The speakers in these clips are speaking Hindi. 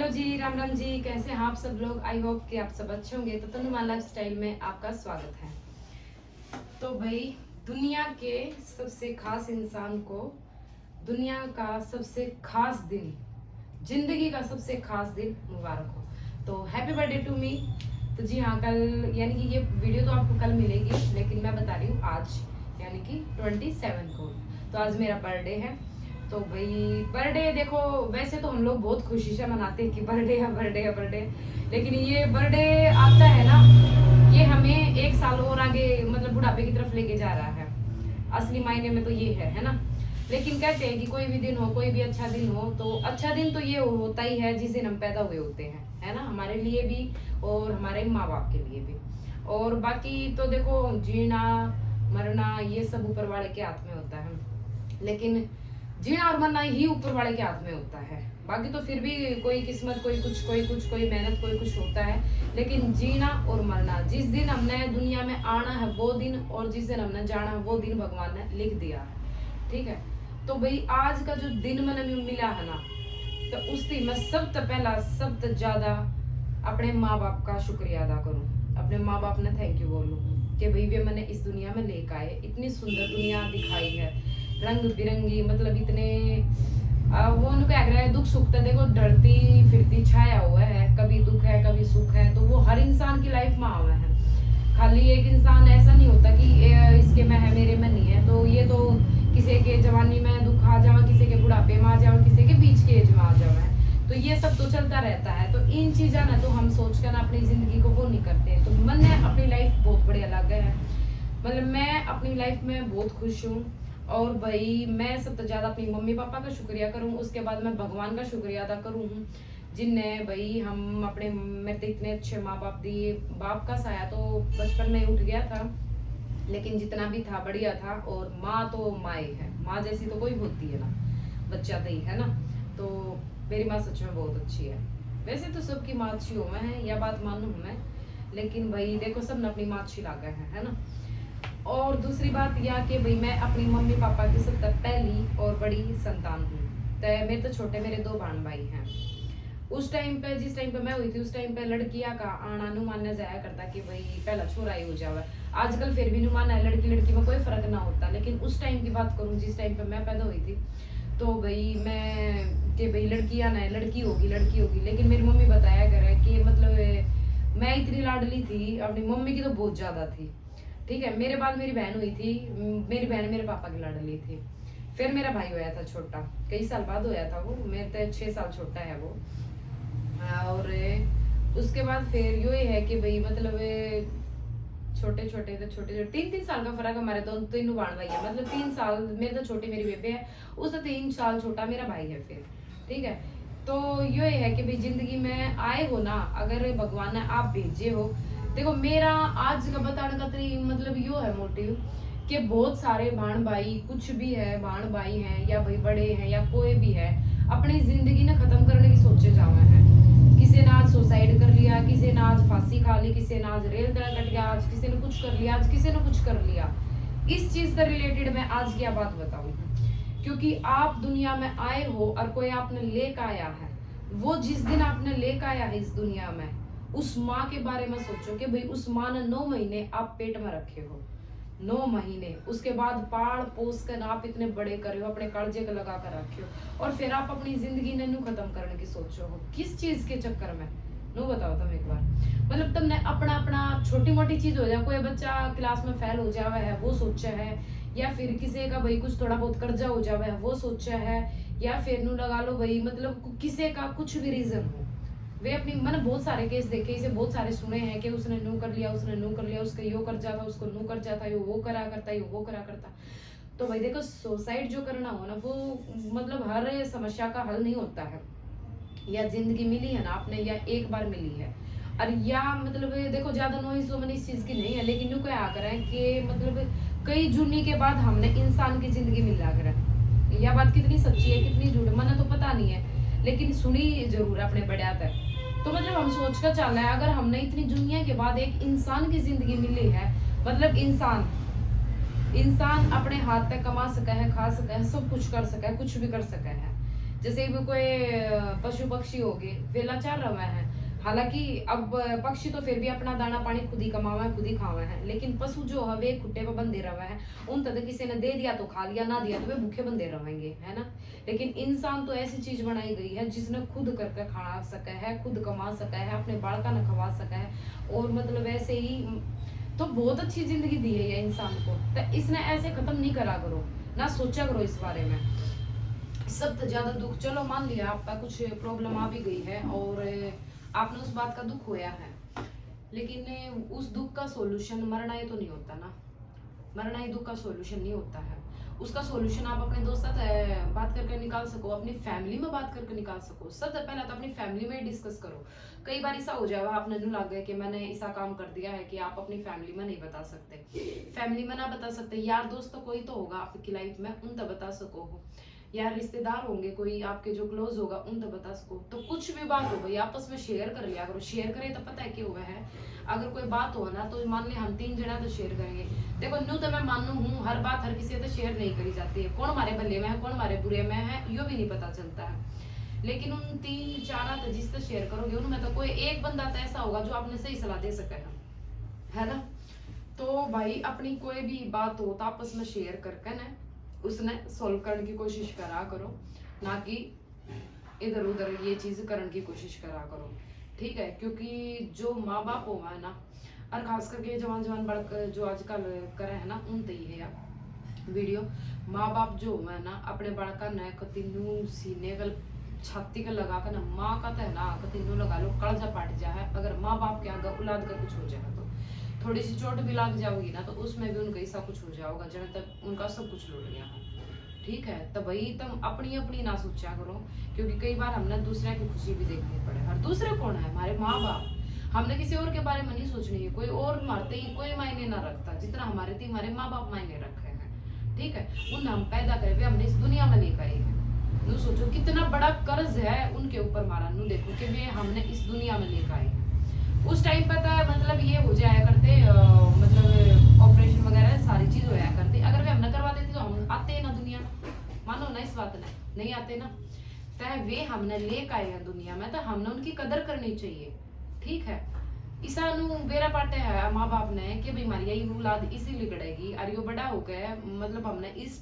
हेलो जी, राम राम जी। कैसे हैं आप सब लोग? आई होप कि आप सब अच्छे होंगे। तो तनुमान लाइफ स्टाइल में आपका स्वागत है। तो भाई, दुनिया के सबसे खास इंसान को दुनिया का सबसे खास दिन, जिंदगी का सबसे खास दिन मुबारक हो। तो हैप्पी बर्थडे टू मी। तो जी हाँ, कल यानी कि ये वीडियो तो आपको कल मिलेगी, लेकिन मैं बता रही हूँ आज यानी कि 27 को। तो आज मेरा बर्थडे है। तो भाई बर्थडे देखो, वैसे तो हम लोग बहुत खुशी से मनाते हैं कि बर्थडे है बर्थडे है बर्थडे, लेकिन ये बर्थडे आता है ना, ये हमें एक साल और आगे मतलब बुढ़ापे की तरफ लेके जा रहा है। असली मायने में तो ये है ना। लेकिन कहते हैं कि कोई भी दिन हो, कोई भी अच्छा दिन हो, तो अच्छा दिन तो ये होता ही है जिस दिन हम पैदा हुए होते हैं, है ना, हमारे लिए भी और हमारे माँ बाप के लिए भी। और बाकी तो देखो, जीना मरना ये सब ऊपर वाले के हाथ में होता है, लेकिन जीना और मरना ही ऊपर वाले के हाथ में होता है। बाकी तो फिर भी कोई किस्मत, कोई कुछ, कोई कुछ, कोई मेहनत, कोई कुछ होता है, लेकिन जीना और मरना, जिस दिन हमने दुनिया में आना है वो दिन, और जिस दिन हमने जाना है वो दिन भगवान ने लिख दिया है। ठीक है। तो भाई आज का जो दिन मैंने मिला है ना, तो उस दिन मैं सबसे पहला सबसे ज्यादा अपने माँ बाप का शुक्रिया अदा करूँ, अपने माँ बाप ने थैंक यू बोलूँ कि भाई वे मैंने इस दुनिया में लेकर आए, इतनी सुंदर दुनिया दिखाई है, रंग बिरंगी, मतलब इतने वो उनको क्या कह रहा है, दुख सुख तो देखो ढलती फिरती छाया हुआ है, कभी दुख है कभी सुख है, तो वो हर इंसान की लाइफ में आवा है। खाली एक इंसान ऐसा नहीं होता कि इसके में है मेरे में नहीं है। तो ये तो किसी के जवानी में दुख आ जावा, किसी के बुढ़ापे में आ जावा, किसी के बीच के एज में आ जावा है, तो ये सब तो चलता रहता है। तो इन चीजा ना तो हम सोच कर ना अपनी जिंदगी को वो नहीं करते। तो मैंने अपनी लाइफ बहुत बढ़िया लगा है, मतलब मैं अपनी लाइफ में बहुत खुश हूँ। और भाई मैं सबसे ज्यादा अपनी मम्मी पापा का शुक्रिया करूँ, उसके बाद मैं भगवान का शुक्रिया अदा करूँ जिनने भाई हम अपने मेरे तो इतने अच्छे माँ बाप दिए। बाप का साया तो बचपन में उठ गया था, लेकिन जितना भी था बढ़िया था। और माँ तो माँ ही है, माँ जैसी तो कोई होती है ना, बच्चा तो ही है ना। तो मेरी माँ सच में बहुत अच्छी है। वैसे तो सबकी माँ अच्छी हो है, यह बात मानूं मैं, लेकिन भाई देखो सब ने अपनी माँ अच्छी लागा है ना। और दूसरी बात यह कि भाई मैं अपनी मम्मी पापा की सबसे पहली और बड़ी संतान हूँ। तो मेरे तो छोटे मेरे 2 बहन भाई हैं। उस टाइम पे, जिस टाइम पे मैं हुई थी, उस टाइम पे लड़कियां का आना नु माना जाया करता कि भाई पहला छोरा ही हो जावे। आजकल फिर भी नु माना है, लड़की लड़की में कोई फर्क ना होता, लेकिन उस टाइम की बात करूं जिस टाइम पे मैं पैदा हुई थी, तो भाई मैं कि भाई लड़कियां ना लड़की होगी लड़की होगी, लेकिन मेरी मम्मी बताया करे कि मतलब मैं इतनी लाडली थी अपनी मम्मी की तो बहुत ज्यादा थी। ठीक है। मेरे बाद मेरी बहन हुई थी, मेरी बहन मेरे पापा की लाडली थी। फिर मेरा भाई होया था छोटा, कई साल बाद होया था वो, मेरे से 6 साल छोटा है वो। और उसके बाद फिर यो है कि भाई मतलब छोटे छोटे तो छोटे छोटे 3-3 साल का फर्क हमारे दोनों तीनों बाण भाई है, मतलब 3 साल मेरे तो छोटी मेरी बेबे है, उससे 3 साल छोटा मेरा भाई है फिर। ठीक है। तो यो है कि भाई जिंदगी में आए हो ना, अगर भगवान ने आप भेजे हो, देखो मेरा आज का बताने का मतलब यो है मोटिव कि बहुत सारे भाण भाई कुछ भी है, भाण भाई हैं या भाई बड़े हैं या कोई भी है, अपनी जिंदगी ने खत्म करने की सोचे जावे हैं। किसी ने आज सुसाइड कर लिया, किसी ने आज फांसी खा ली, किसी ने आज रेल गला कट गया, आज किसी ने कुछ कर लिया, आज किसी ने कुछ कर लिया। इस चीज से रिलेटेड मैं आज क्या बात बताऊं, क्योंकि आप दुनिया में आए हो और कोई आपने लेकर आया है, वो जिस दिन आपने लेकर आया है इस दुनिया में, उस माँ के बारे में सोचो कि भाई उस माँ ने 9 महीने आप पेट में रखे हो, 9 महीने, उसके बाद पाल पोस कर आप इतने बड़े करे हो, अपने कर्जे को लगा कर रखे हो, और फिर आप अपनी जिंदगी ने नू खत्म करने की सोचो हो, किस चीज के चक्कर में? नो बताओ तुम एक बार। मतलब तुमने अपना अपना छोटी मोटी चीज हो जाए, कोई बच्चा क्लास में फेल हो जावे है वो सोचा है, या फिर किसी का भाई कुछ थोड़ा बहुत कर्जा हो जावे है वो सोचा है, या फिर नू लगा लो भाई मतलब किसी का कुछ भी रीजन हो, वे अपनी मैंने बहुत सारे केस देखे, इसे बहुत सारे सुने हैं कि उसने नू कर लिया, उसने नू कर लिया, उसका यो कर जाता, उसको नू कर जाता, यो वो करा करता, यो वो करा करता। तो भाई देखो सुसाइड जो करना हो ना, वो मतलब हर समस्या का हल नहीं होता है। या जिंदगी मिली है ना आपने, या एक बार मिली है, और या मतलब देखो ज्यादा नॉइज तो मैंने इस चीज की नहीं है, लेकिन यूं क्या करें कि मतलब कई जूनी के बाद हमने इंसान की जिंदगी मिला करें। यह बात कितनी सच्ची है कितनी झूठ मैंने तो पता नहीं है, लेकिन सुनी जरूर है अपने बड़े तक। तो मतलब हम सोच कर चल रहे हैं, अगर हमने इतनी दुनिया के बाद एक इंसान की जिंदगी मिली है, मतलब इंसान इंसान अपने हाथ तक कमा सका है, खा सका है, सब कुछ कर सका है, कुछ भी कर सका है, जैसे भी कोई पशु पक्षी हो गए वे लाचार रहे हैं। हालांकि अब पक्षी तो फिर भी अपना दाना पानी खुद ही कमावा है, खुद ही खावा है, लेकिन पशु जो है वे खुट्टे पर बंधे रहे हैं। उन तक किसी ने दे दिया तो खा लिया, ना दिया तो वे भूखे बंधे रहेंगे, है ना। लेकिन इंसान तो ऐसी चीज बनाई गई है जिसने खुद करके खा सका है, खुद कमा सका है, अपने बालका ने खवा सका है, और मतलब ऐसे ही तो बहुत अच्छी जिंदगी दी है ये इंसान को। तो इसने ऐसे खत्म नहीं करा करो, ना सोचा करो इस बारे में। सबसे ज्यादा दुख, चलो मान लिया आपका कुछ प्रॉब्लम आ भी गई है और आपने उस बात का दुख होया है, लेकिन उस दुख का सॉल्यूशन मरना ही तो नहीं होता ना। मरना ही दुख का सॉल्यूशन नहीं होता है। उसका सॉल्यूशन आप अपने दोस्तों से बात करके निकाल सको, अपनी फैमिली में बात करके निकाल सको। सबसे पहले तो अपनी फैमिली में डिस्कस करो। कई बार ऐसा हो जाएगा आपने नु लग गया कि मैंने ऐसा काम कर दिया है कि आप अपनी फैमिली में नहीं बता सकते, फैमिली में ना बता सकते, यार दोस्त तो कोई तो होगा आपकी लाइफ में, उन तक बता सको हो, यार रिश्तेदार होंगे कोई आपके जो क्लोज होगा उन तक बता सको। तो कुछ भी बात हो गई आपस में शेयर कर लिया करो। शेयर करें तो पता है क्या हुआ है, अगर कोई बात हो ना तो मान ले हम 3 जना तो शेयर करेंगे। देखो न्यू तो मैं मानू हूँ, हर बात हर किसी से शेयर नहीं करी जाती है, कौन हमारे भले में है कौन हमारे बुरे में है यो भी नहीं पता चलता है। लेकिन उन 3-4 जिससे शेयर करोगे उनमें तो कोई एक बंदा तो ऐसा होगा जो आपने सही सलाह दे सके, है ना। तो भाई अपनी कोई भी बात हो तो आपस में शेयर करके ना उसने सोल्व करने की कोशिश करा करो, ना कि इधर उधर ये चीज करने की कोशिश करा करो, ठीक है। क्योंकि जो माँ बाप हो है ना, और खास करके जवान जवान बड़क जो आजकल करे है ना उन तई है यार वीडियो। माँ बाप जो है ना अपने बड़का न कतिन्नू सीने का छाती का लगा कर ना, माँ का तो है ना कतिन्नू लगा लो कलजा पाट जा है। अगर माँ बाप के आगे औलाद का कुछ हो जाए तो थोड़ी सी चोट भी लग जाओगी ना तो उसमें भी उनका ऐसा कुछ हो जाओगा जब तक उनका सब कुछ लूट गया है, ठीक है। तो भाई तुम अपनी अपनी ना सोचा करो, क्योंकि कई बार हमने दूसरे की खुशी भी देखनी पड़े। और दूसरे कौन है, हमारे माँ बाप। हमने किसी और के बारे में नहीं सोचनी है, कोई और मारते ही कोई मायने ना रखता जितना हमारे थी हमारे माँ बाप मायने रखे हैं, ठीक है। उन हम पैदा करे हुए हमने इस दुनिया में लेकर आए हैं। नू सोचो कितना बड़ा कर्ज है उनके ऊपर मारा, नू देखो कि वे हमने इस दुनिया में लेकर आए हैं। उस टाइम पर तो मतलब ये हो जाया करते मतलब ऑपरेशन वगैरह सारी चीज हो जाया करती, अगर वे हम न करवा देती तो हम आते ना दुनिया में, मानो ना इस बात ने नहीं आते ना। तो वे हमने लेकर आए हैं दुनिया में तो हमने उनकी कदर करनी चाहिए, ठीक है। ईसानु बेरा पाटे है माँ बाप ने कि भाई हमारी यही औलाद इसी लिगड़ेगी और यो बड़ा हो गया मतलब हमने इस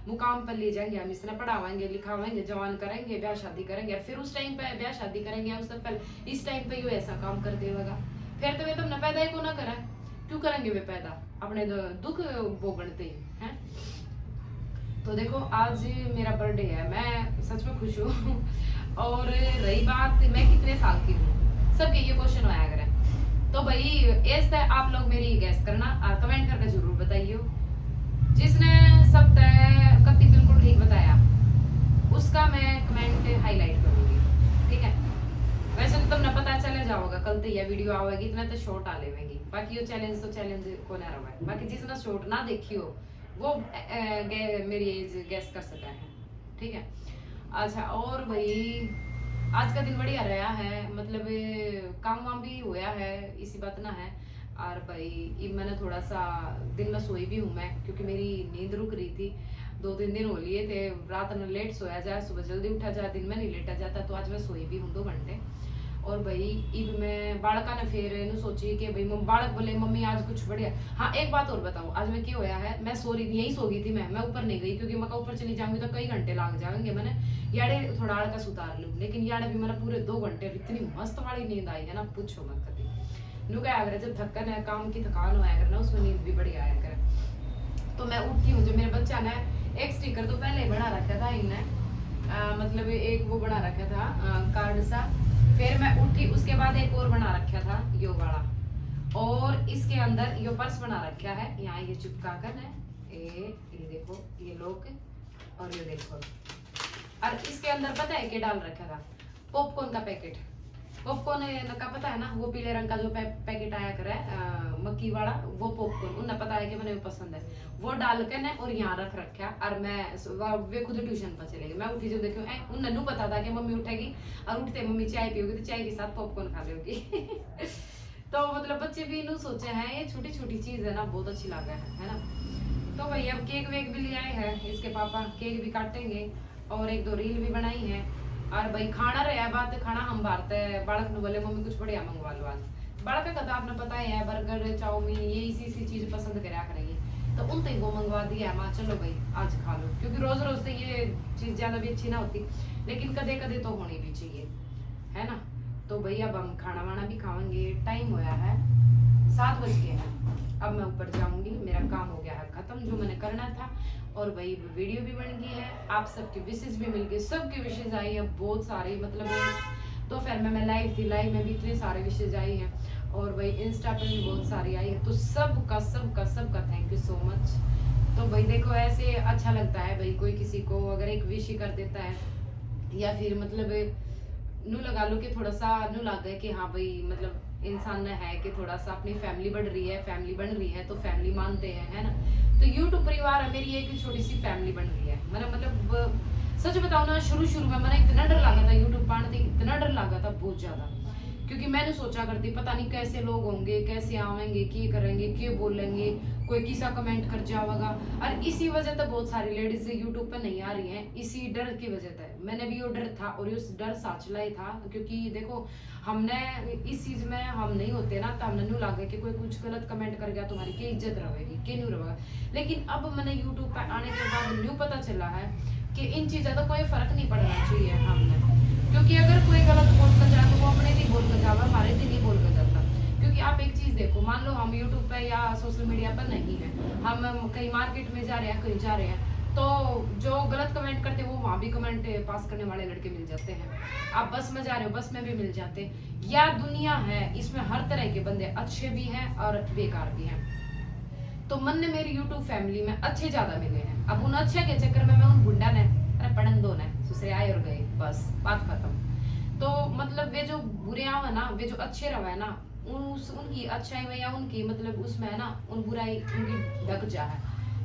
मुकाम पर ले जाएंगे, हम इसने पढ़ावाएंगे लिखावाएंगे जवान करेंगे ब्याह शादी करेंगे, और फिर उस टाइम पे ब्याह शादी करेंगे उससे पहले इस टाइम पे यो ऐसा काम कर देगा, फिर तो वे तुमने पैदा ही को ना करा, क्यों करेंगे वे पैदा अपने दुख भोगते ही है। तो देखो आज मेरा बर्थडे है, मैं सच में खुश हूँ और रही बात मैं कितने साल की हूँ, सबके ये क्वेश्चन आया करें, तो भाई एज तक आप लोग मेरी गैस करना और कमेंट करके जरूर बताइए। जिसने सब तय कति बिल्कुल ठीक बताया उसका मैं कमेंट हाईलाइट करूंगी, ठीक है। वैसे तो तुमने पता चले जाओगा कल तो यह वीडियो आवेगी इतना तो शॉर्ट आ लेवेगी, बाकी ये चैलेंज तो चैलेंज को ना रहा है, बाकी जिसने शॉर्ट ना देखी हो वो मेरी एज गैस कर सका है, ठीक है। अच्छा और भाई आज का दिन बढ़िया रहा है, मतलब काम वाम भी होया है इसी बात ना है। और भाई मैंने थोड़ा सा दिन में सोई भी हूँ मैं, क्योंकि मेरी नींद रुक रही थी, 2-3 दिन हो लिए थे रात में लेट सोया जाए सुबह जल्दी उठा जाए, दिन में नहीं लेटा जाता, तो आज मैं सोई भी हूँ 2 घंटे। और भाई इब मैं बालका ने फिर नु सोची कि भाई बालक बोले मम्मी आज कुछ बढ़िया। हाँ एक बात और बताऊं आज मैं क्या होया है, मैं सो रही थी यही सो गई थी मैं ऊपर नहीं गई, क्योंकि मैं ऊपर चली जाऊंगी तो कई घंटे लग जाएंगे, मैंने याड़े थोड़ा आड़ का उतार लूं, लेकिन याड़े भी मैंने पूरे 2 घंटे इतनी मस्त वाली नींद आई है ना पूछो मत कभी। नु क्या अगर जब थकन है काम की थकान होया कर ना उसमें नींद भी बढ़िया आया करे। तो मैं उठी हूँ, जो मेरे बच्चा ने एक स्टिकर तो पहले ही बना रखा था इनने, मतलब एक वो बना रखा था कार्ड सा, फिर मैं उठी उसके बाद एक और बना रखा था यो वाला, और इसके अंदर यो पर्स बना रखा है, यहाँ ये चिपका कर है ये देखो ये लोग, और ये देखो, और इसके अंदर पता है क्या डाल रखा था, पॉपकॉर्न का पैकेट। पॉपकॉर्न का पता है ना वो पीले रंग का जो पैकेट आया करे मक्की वाला, वो पॉपकॉर्न उन्हें पता है कि मैंने पसंद है, वो डाल के ना और यहाँ रख रखा। और मैं वे खुद ट्यूशन पर चले गए, मैं उठी जब देखी उन्हें नू पता था कि मम्मी उठेगी और उठते मम्मी चाय पियोगी तो चाय के साथ पॉपकॉर्न खा लोगी तो मतलब बच्चे भी नू सोचे हैं ये छोटी छोटी चीज है ना बहुत अच्छी लगा है ना। तो भाई अब केक वेक भी ले आए हैं इसके पापा, केक भी काटेंगे और 1-2 रील भी बनाई है। और भाई खाना रहा बात, खाना हम बारते बालक ने बोले मम्मी कुछ बढ़िया मंगवा लो आज। बालक का तो आपने पता ही है, बर्गर चाउमीन ये इसी चीज पसंद करा करेंगे, तो उन तक वो मंगवा दिया माँ चलो भाई आज खा लो, क्योंकि रोज रोज तो ये चीज ज्यादा भी अच्छी ना होती, लेकिन कदे कदे तो होनी भी चाहिए, है ना। तो भाई अब हम खाना वाना भी खाएंगे, टाइम होया है 7 बज गए हैं। अब मैं ऊपर जाऊंगी, मेरा काम हो गया है खत्म जो मैंने करना था। और भाई वीडियो भी बन गई है, आप सबकी विशेष भी मिल गई, सबकी विशेष आई है बहुत सारी, मतलब तो फिर मैं लाइव थी, लाइव में भी इतने सारे विशेष आई हैं, और भाई इंस्टा पे भी बहुत सारी आई है। तो सबका थैंक यू सो मच। तो भाई देखो ऐसे अच्छा लगता है भाई, कोई किसी को अगर एक विश कर देता है, या फिर मतलब नू लगा लो कि थोड़ा सा नू लग गया कि हाँ भाई मतलब इंसान है कि थोड़ा सा अपनी फैमिली बढ़ रही है, फैमिली बन रही है, तो फैमिली मानते हैं, है ना। तो यूट्यूब परिवार है मेरी एक छोटी सी फैमिली बन रही है। मैंने मतलब सच बताऊं ना, शुरू में मैंने इतना डर लगा था यूट्यूब पाने, इतना डर लगा था बहुत ज्यादा, क्योंकि मैंने सोचा करती पता नहीं कैसे लोग होंगे, कैसे आवेंगे, क्या करेंगे, क्या बोलेंगे, कोई किसा कमेंट कर जाएगा। और इसी वजह से बहुत सारी लेडीज यूट्यूब पर नहीं आ रही हैं, इसी डर की वजह से। मैंने भी वो डर था और उस डर साचला ही था, क्योंकि देखो हमने इस चीज में हम नहीं होते ना, तो हमने नू लगे कि कोई कुछ गलत कमेंट कर गया तुम्हारी क्या इज्जत रहेगी, क्या नहीं रहेगा। लेकिन अब मैंने यूट्यूब पर आने के बाद न्यू पता चला है कि इन चीजों का कोई फर्क नहीं पड़ना चाहिए हमने, क्योंकि अगर कोई गलत बोल कर जाए तो वो अपने लिए बोल कर जावा, हमारे लिए नहीं बोल कर जाता। क्योंकि आप एक चीज देखो, मान लो हम यूट्यूब पे या सोशल मीडिया पर नहीं है, हम कहीं मार्केट में जा रहे हैं, कहीं जा रहे हैं, तो जो गलत कमेंट करते हैं वो वहां भी कमेंट पास करने वाले लड़के मिल जाते हैं। आप बस में जा रहे हो, बस में भी मिल जाते हैं। या दुनिया है इसमें हर तरह के बंदे, अच्छे भी हैं और बेकार भी हैं। तो मन ने मेरी यूट्यूब फैमिली में अच्छे ज्यादा मिले हैं। अब उन अच्छे के चक्कर में मैं उन गुंडा ने अरे पढ़न दो ने सुसरे आए और गए, बस बात खत्म। तो मतलब वे जो बुरे आवे ना, वे जो अच्छे रहे ना, उनकी अच्छाई में या उनकी मतलब उसमें है ना, उन बुराई उनकी ढक जा है,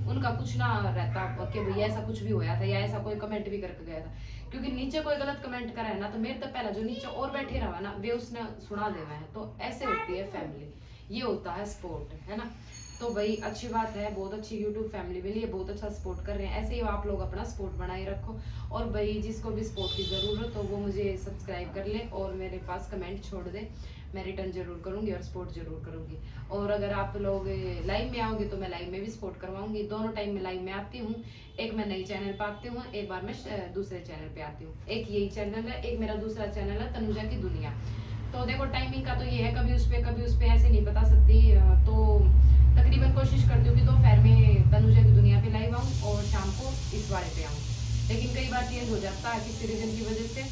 उनका कुछ ना रहता कि भैया ऐसा कुछ भी होया था या ऐसा कोई कमेंट भी करके गया था। क्योंकि नीचे कोई गलत कमेंट करा है ना, तो मेरे तो पहला जो नीचे और बैठे रहा ना वे उसने सुना देवा है। तो ऐसे होती है फैमिली, ये होता है सपोर्ट, है ना। तो भाई अच्छी बात है, बहुत अच्छी यूट्यूब फैमिली मिली है, बहुत अच्छा सपोर्ट कर रहे हैं, ऐसे ही आप लोग अपना सपोर्ट बनाए रखो। और भाई जिसको भी सपोर्ट की ज़रूरत हो वो मुझे सब्सक्राइब कर ले और मेरे पास कमेंट छोड़ दे, मैं रिटर्न जरूर करूंगी और सपोर्ट जरूर करूंगी। और अगर आप लोग लाइव में आओगे तो मैं लाइव में भी सपोर्ट करवाऊंगी, दोनों टाइम में लाइव में आती हूँ। एक मैं नई चैनल पे आती हूँ, एक बार मैं दूसरे चैनल पे आती हूँ। एक यही चैनल है, एक मेरा दूसरा चैनल है तनुजा की दुनिया। तो देखो टाइमिंग का तो ये है, कभी उस पे ऐसे नहीं बता सकती। तो तकरीबन कोशिश करती हूँ कि दोपहर में तनुजा की दुनिया पे लाइव आऊँ और शाम को इस वाले पे आऊँ, लेकिन कई बार चेंज हो जाता है किसी रीजन की वजह से।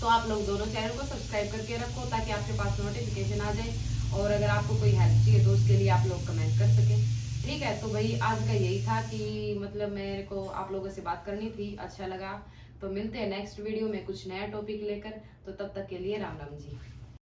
तो आप लोग दोनों चैनल को सब्सक्राइब करके रखो ताकि आपके पास नोटिफिकेशन आ जाए, और अगर आपको कोई हेल्प चाहिए तो उसके लिए आप लोग कमेंट कर सकें। ठीक है, तो भाई आज का यही था कि मतलब मेरे को आप लोगों से बात करनी थी, अच्छा लगा। तो मिलते हैं नेक्स्ट वीडियो में कुछ नया टॉपिक लेकर, तो तब तक के लिए राम राम जी।